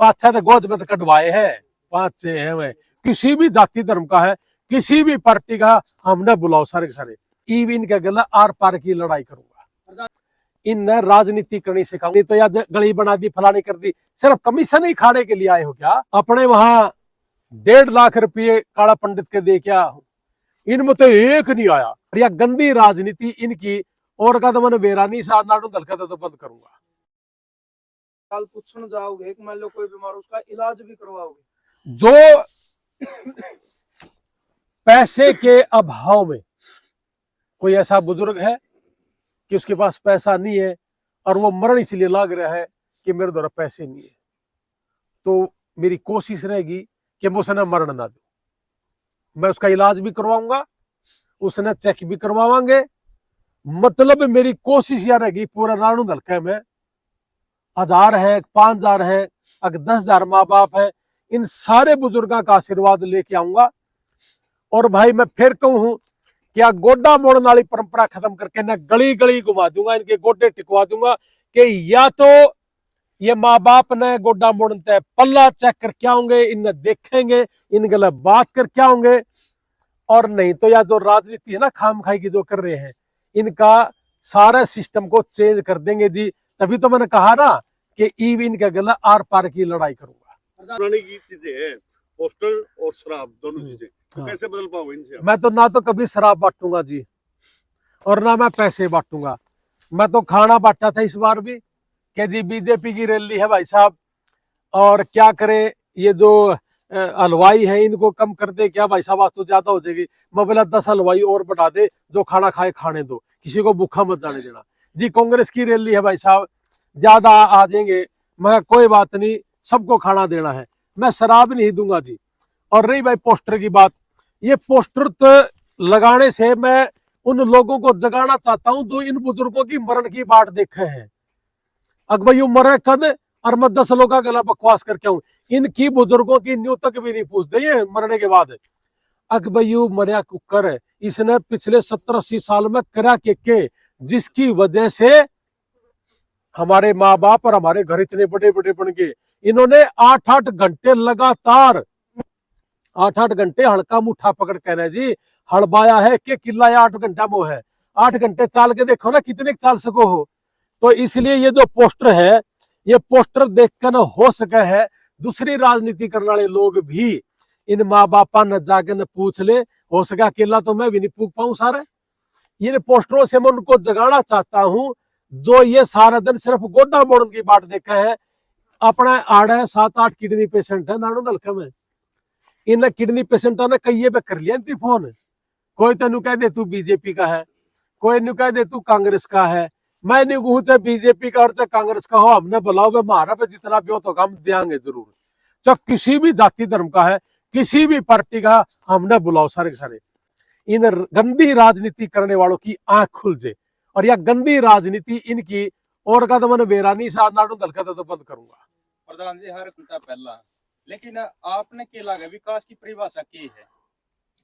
पांच छह गोद में कटवाए हैं, 5-6 हैं। वे किसी भी जाति धर्म का है, किसी भी पार्टी का, हमने बुलाओ सारे के सारे। ईव इनके गला आर पार की लड़ाई करूंगा, इन राजनीति करनी सिखाऊंगी। तो या गली बना दी, फलानी कर दी, सिर्फ कमीशन ही खाने के लिए आए हो क्या? अपने वहां 1.5 लाख रुपये काला पंडित के दे क्या, इनमें तो एक नहीं आया। या गंदी राजनीति इनकी, और का तो मैंने बेरानी सा नाडू दलका तो बंद करूंगा। कल पूछने जाओगे कि मान लो कोई बीमार, उसका इलाज भी करवाओगे? जो पैसे के अभाव में कोई ऐसा बुजुर्ग है कि उसके पास पैसा नहीं है और वो मरण इसलिए लग रहा है कि मेरे द्वारा पैसे नहीं है, तो मेरी कोशिश रहेगी कि मैं उसने मरण ना दूं। मैं उसका इलाज भी करवाऊंगा, उसने चेक भी करवावांगे। मतलब मेरी कोशिश यह रहेगी पूरा नानू हल्के में 1000 है, 5000 है, अगर 10,000 माँ बाप है, इन सारे बुजुर्गों का आशीर्वाद लेके आऊंगा। और भाई मैं फिर कहूं क्या गोड्डा मोड़ने वाली परंपरा खत्म करके ना गली गली घुमा दूंगा, इनके गोड्डे टिकवा दूंगा कि या तो ये माँ बाप ने गोड्डा मोड़ते पल्ला चेक करके आऊंगे, इन्हें देखेंगे, इन गलत बात करके आऊंगे, और नहीं तो या जो राजनीति है ना खाम खाई की जो कर रहे हैं, इनका सारा सिस्टम को चेंज कर देंगे जी। तभी तो मैंने कहा ना कि ईव इनका गला आर पार की लड़ाई करूंगा। पुरानी की चीजें हैं, पोस्टर और शराब दोनों चीजें, तो कैसे बदल पाओगे इनसे? मैं तो ना तो कभी शराब बांटूंगा जी, और ना मैं पैसे बांटूंगा। मैं तो खाना बांटा था इस बार भी कि जी बीजेपी की रैली है भाई साहब, और क्या करे ये जो हलवाई है इनको कम कर दे क्या भाई साहब, आज तो ज्यादा हो जाएगी। मैं बोला 10 हलवाई और बढ़ा दे, जो खाना खाए खाने दो, किसी को भूखा मत जाने देना। जी कांग्रेस की रैली है भाई साहब, ज्यादा आ जाएंगे, मैं कोई बात नहीं, सबको खाना देना है, मैं शराब नहीं दूंगा जी। और रही भाई पोस्टर की बात, ये पोस्टर तो लगाने से मैं उन लोगों को जगाना चाहता हूं जो इन बुजुर्गों की मरण की बाट देखे हैं। अगर भाई मरे कद और मैं 10 लोगों का गला बकवास करके आऊं, इनकी बुजुर्गों की न्यू तक भी नहीं पूछते ये मरने के बाद। अकबयू मरिया कुकर है, इसने पिछले 70-80 साल में करा के जिसकी वजह से हमारे माँ बाप और हमारे घर इतने बड़े बड़े बन गए। इन्होंने 8-8 घंटे लगातार 8-8 घंटे हल्का मुठा पकड़ कहना जी हड़बाया है कि किला 8 घंटा वो है, 8 घंटे चाल के देखो ना कितने चाल सको हो। तो इसलिए ये जो पोस्टर है, ये पोस्टर देख कर न हो सके है दूसरी राजनीति करने वाले लोग भी इन माँ बापा न जाके न पूछ ले, हो सके अकेला तो मैं भी नहीं पूछ पाऊं सारे। इन पोस्टरों से मैं उनको जगाना चाहता हूं जो ये सारा दिन सिर्फ गोड्डा मोड़न की बात देखा है। अपना आड़ है 7-8 किडनी पेशेंट है नानू हल्के में, इन किडनी पेशेंटा ने कई पे कर लिया इनकी फोन। कोई तेन कह दे तू बीजेपी का है, कोई नु कह दे तू कांग्रेस का है। मैं नहीं कहूं चाहे बीजेपी का और चाहे कांग्रेस का हो, हमने बुलाओ वे मारा पे जितना भी हो तो हम देंगे जरूर। चाहे किसी भी जाति धर्म का है, किसी भी पार्टी का, हमने बुलाओ सारे के सारे। इन गंदी राजनीति करने वालों की आंख खुल जाए, और यह गंदी राजनीति इनकी, और का तो मैंने बेरानी सा नाडू दलका तो बंद करूंगा। प्रधान जी हर घंटा पहला, लेकिन आपने क्या लगा विकास की परिभाषा की है?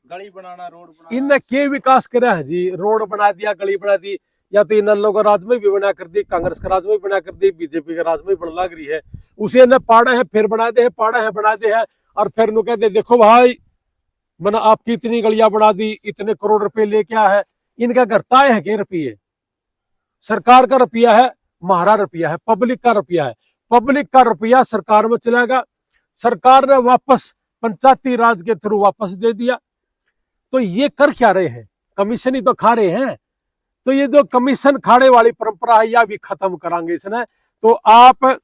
गली बनाना, रोड बनाना? इनने के विकास करा है जी? रोड बना दिया, गली बना दी, या तो इन लोगों राज में भी बना कर दी, कांग्रेस का राज में भी बना कर दी, बीजेपी का राज में भी बन लग रही है। उसे न पाड़ा है फिर बना दे, पाड़ा है बना दे है, और फिर नु कहते देखो भाई मैंने आपकी इतनी गलियां बना दी, इतने करोड़ रुपए ले क्या है। इनका घर तय है के रुपये? सरकार का रुपया है, महारा रुपया है, पब्लिक का रुपया है। पब्लिक का रुपया सरकार में चलेगा, सरकार ने वापस पंचायती राज के थ्रू वापस दे दिया। तो ये कर क्या रहे हैं? कमीशन ही तो खा रहे हैं। तो ये जो कमीशन खाने वाली परंपरा है यह भी खत्म करांगे इसने। तो आप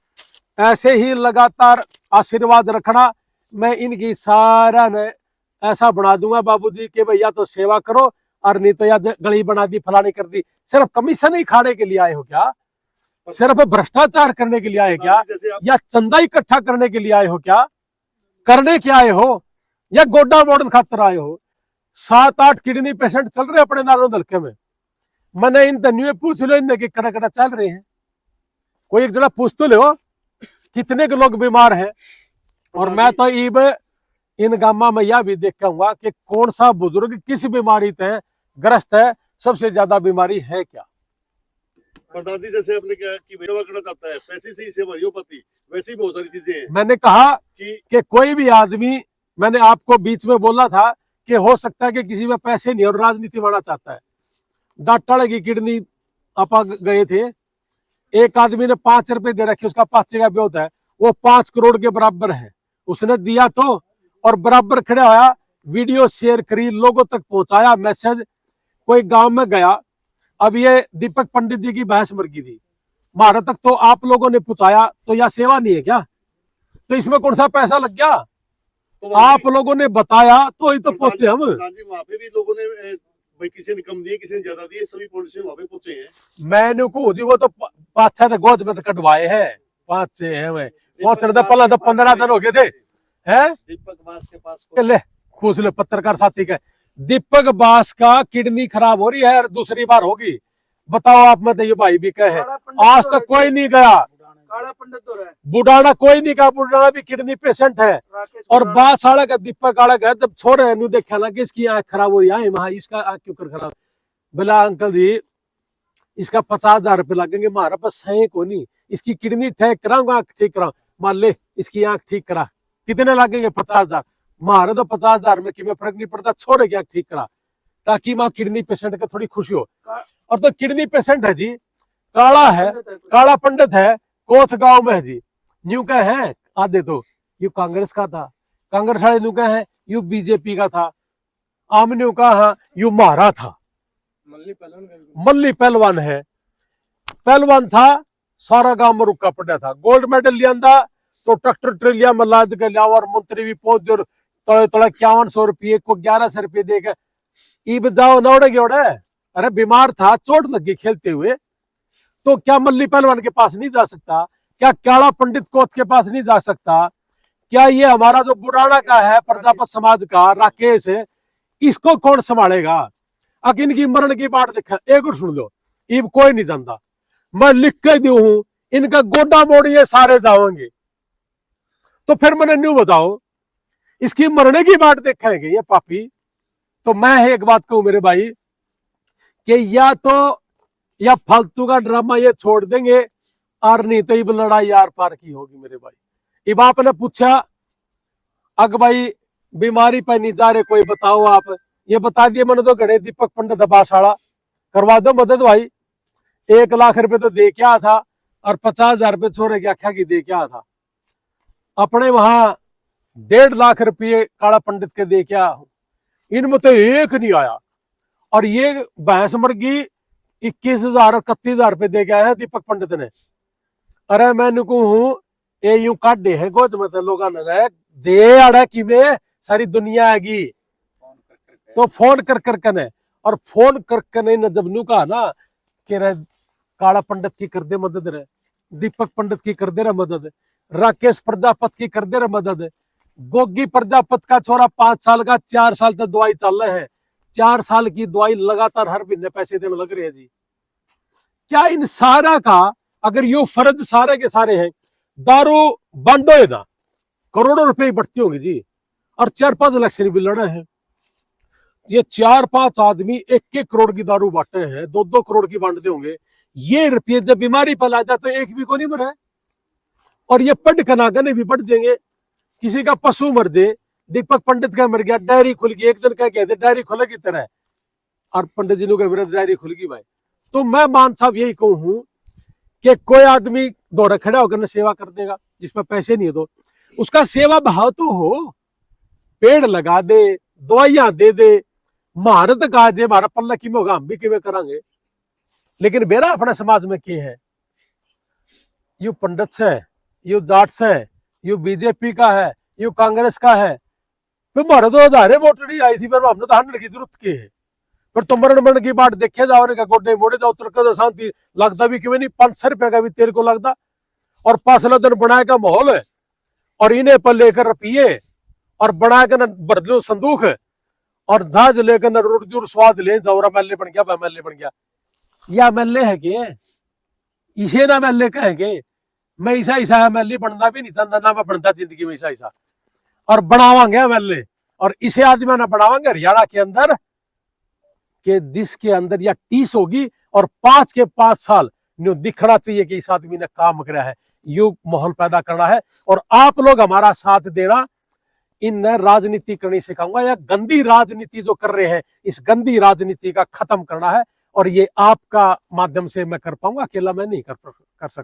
ऐसे ही लगातार आशीर्वाद रखना, मैं इनकी सारा ने ऐसा बना दूंगा बाबूजी कि भैया तो सेवा करो, और नहीं तो या गली बना दी, फलानी कर दी। सिर्फ कमीशन ही खाने के लिए आए हो क्या? सिर्फ भ्रष्टाचार करने के लिए आए क्या? या चंदा इकट्ठा करने के लिए आए हो क्या? करने क्या आए हो? या गोड्डा मॉडर्न खातर आए हो? 7-8 किडनी पेशेंट चल रहे अपने नारों दलके में। मैंने इन तन्यू पूछ लो इनके कड़ा कड़ा चल रहे हैं, कोई एक जना पूछ तो लो कितने के लोग बीमार हैं। और मैं तो ईब इन गामा में यह भी देख कहूंगा कि कौन सा बुजुर्ग किस बीमारी से ग्रस्त है, सबसे ज्यादा बीमारी है क्या। प्रधान जी जैसे आपने क्या कि सेवा करना चाहता है, पैसे से ही सेवा नहीं हो पाती, वैसी बहुत सारी चीजें हैं मैंने कहा कि कि कोई भी आदमी, मैंने आपको बीच में बोला था कि हो सकता है कि किसी में पैसे नहीं और राजनीति बढ़ना चाहता है। डॉक्टर की किडनी आप गए थे, एक आदमी ने 5 रुपए दे रखे, उसका 5 का ब्योत है, वो 5 करोड़ के बराबर है। उसने दिया तो, और बराबर खड़ा होया, वीडियो शेयर करी, लोगों तक पहुंचाया मैसेज। कोई गांव में गया, अब ये दीपक पंडित जी की भैंस मर गई थी, हमारे तक तो आप लोगों ने पहुंचाया, तो यह सेवा नहीं है क्या? तो इसमें कौन सा पैसा लग गया? तो वहाँ आप लोगों ने बताया तो ही तो पहुंचे हम। प्रधान जी वहाँ पे भी लोगों ने भाई किसी ने कम दिए, किसी ने ज्यादा दिए, सभी पॉलिटिशियन वहाँ पे पहुंचे हैं। मैंने को जी वो तो 5-6 गोद में तो कटवाए हैं, 5-6 हैं वे पहुंचने तो पहला तो 15 दिन हो गए थे। हैं दीपक बास के पास ले पूछ ले पत्रकार साथी का, दीपक बास का किडनी खराब हो रही है और दूसरी बार होगी। बताओ आप, मत ये भाई भी कहे, आज तक कोई नहीं गया। काला पंडित तो रहे, बुढ़ाना कोई नहीं गया, बुढ़ाना भी किडनी पेशेंट है। और बास आड़ा का दीपक आड़ा का जब छोड़े नु देखा ना कि इसकी आंख खराब हो रही है, वहां इसका आंख क्यों कर खराब? बोला अंकल जी इसका 50,000 रुपये लगेंगे, हमारा पास है को नहीं, इसकी किडनी ठीक कराऊंगा, आंख ठीक कराऊं, मान ले इसकी आंख ठीक करा, कितने लगेंगे? 50,000। हमारे तो 50,000 में कि फर्क नहीं पड़ता, छोड़े क्या ठीक करा, ताकि माँ किडनी पेशेंट का थोड़ी खुशी हो। और तो किडनी पेशेंट है जी, काला है, काला पंडित है, कोथ गांव में है जी। न्यू का है आधे तो यू कांग्रेस का था, कांग्रेस वाले न्यू का है यू बीजेपी का था, आमन्यू का हाँ यू मारा था। मल्ली पहलवान है, पहलवान था, सारा गांव में रुका पड़ा था, गोल्ड मेडल लिया था, तो ट्रैक्टर ट्रेलिया में लाद के लिया, और मंत्री भी पहुंच जो तोड़े 5100 रुपये को 1100 रुपये देकर ईब जाओ नौड़े गयोड़े। अरे बीमार था, चोट लगी खेलते हुए, तो क्या मल्ली पहलवान के पास नहीं जा सकता? क्या काला पंडित कोत के पास नहीं जा सकता? क्या ये हमारा जो बुढ़ाना का है प्रजापत समाज का राकेश है, इसको कौन संभालेगा? अब इनकी मरण की बात देखा, एक और सुन लो, इब कोई नहीं जानता, मैं लिख के दू हूं, इनका गोडा मोड़िए सारे जाओगे। तो फिर मैंने न्यू बताओ, इसकी मरने की बात देखेंगे ये पापी। तो मैं एक बात कहूं मेरे भाई, कि या तो या फालतू का ड्रामा ये छोड़ देंगे, और नहीं तो ये लड़ाई यार पार की होगी मेरे भाई। इब आपने पूछा अग भाई बीमारी पर नहीं जा रहे, कोई बताओ आप, ये बता दिए मैंने तो गणे दीपक पंडित बासाड़ा करवा दो मदद भाई। 1 लाख रुपए तो दे क्या था, और 50,000 रुपये छोरे की आख्या की दे क्या था। अपने वहां 1.5 लाख रुपये काला पंडित के दे क्या, इनमें तो एक नहीं आया। और ये भैंस मर गई 21,000 31,000 रुपये दे के आया है दीपक पंडित ने। अरे मैं हूं ये यूं काटे हैं गोद में लोग दे आड़ा की में सारी दुनिया आएगी। तो फोन कर कने, और फोन कर कने न जब न्यू कहा ना कि काला पंडित की कर दे मदद रे, दीपक पंडित की कर दे रहा मदद, राकेश प्रजापत की कर दे रहा मदद, गोगी प्रजापत का छोरा 5 साल का 4 साल तक दवाई चल रहे हैं, 4 साल की दवाई लगातार हर महीने पैसे देने लग रहे हैं जी। क्या इन सारा का अगर यो फर्ज सारे के सारे हैं, दारू बांटो है ना, करोड़ों रुपए की बढ़ती होंगी जी, और 4-5 इलेक्शन भी लड़े हैं। ये 4-5 आदमी 1-1 करोड़ की दारू बांटे हैं, 2-2 करोड़ की बांटते होंगे। ये रुपये जब बीमारी फैला जाए तो एक भी को नहीं मरे, और ये पढ़ कनागने भी बढ़ जाएंगे। किसी का पशु मर जाए, दीपक पंडित का मर गया, डायरी खुल गई, एक दिन क्या कहते डायरी खुलेगी तरह, और पंडित जी के विरुद्ध डायरी खुल गई भाई। तो मैं मान साहब यही कहूं कि कोई आदमी दौड़ा खड़ा होकर सेवा कर देगा, जिसमें पैसे नहीं है तो उसका सेवा भाव तो हो, पेड़ लगा दे, दवाइयां दे दे, महारत कहा जे हमारा पल्ला की में होगा, हम भी किमें करांगे। लेकिन मेरा अपने समाज में क्या है, यू पंडित से, यू जाट से, यू बीजेपी का है, यू कांग्रेस का है, फिर हमारे तो 1000 वोट आई थी, पर हमने तो 100 की जरूरत की है। फिर तो मरण की बात देखे जाओ, गोडे मोड़े जाओ, तुरक शांति लगता भी क्यों नहीं, 500 रुपए का भी तेरे को लगता, और 5 दिन बनाए का माहौल है, और इन्हें पर लेकर रुपये और बना के न भर लो संदूक, और जहाज लेकर न रोड जोर स्वाद ले जाओ, एमएलए बन गया, एमएलए बन गया। या एमएलए है कि इसे ना एमएलए कहेंगे, मैं ऐसा एमएलए बनना भी नहीं चाहता, ना मैं बनता जिंदगी में ऐसा, और बनावांगे एमएलए, और इसे आदमी ना बनावांगे हरियाणा के अंदर, के जिसके अंदर या 30 होगी और 5 के 5 साल न्यू दिखना चाहिए कि इस आदमी ने काम करा है, यू माहौल पैदा करना है। और आप लोग हमारा साथ देना, इन राजनीति करनी सिखाऊंगा, या गंदी राजनीति जो कर रहे हैं इस गंदी राजनीति का खत्म करना है। और ये आपका माध्यम से मैं कर पाऊंगा, अकेला मैं नहीं कर सकता।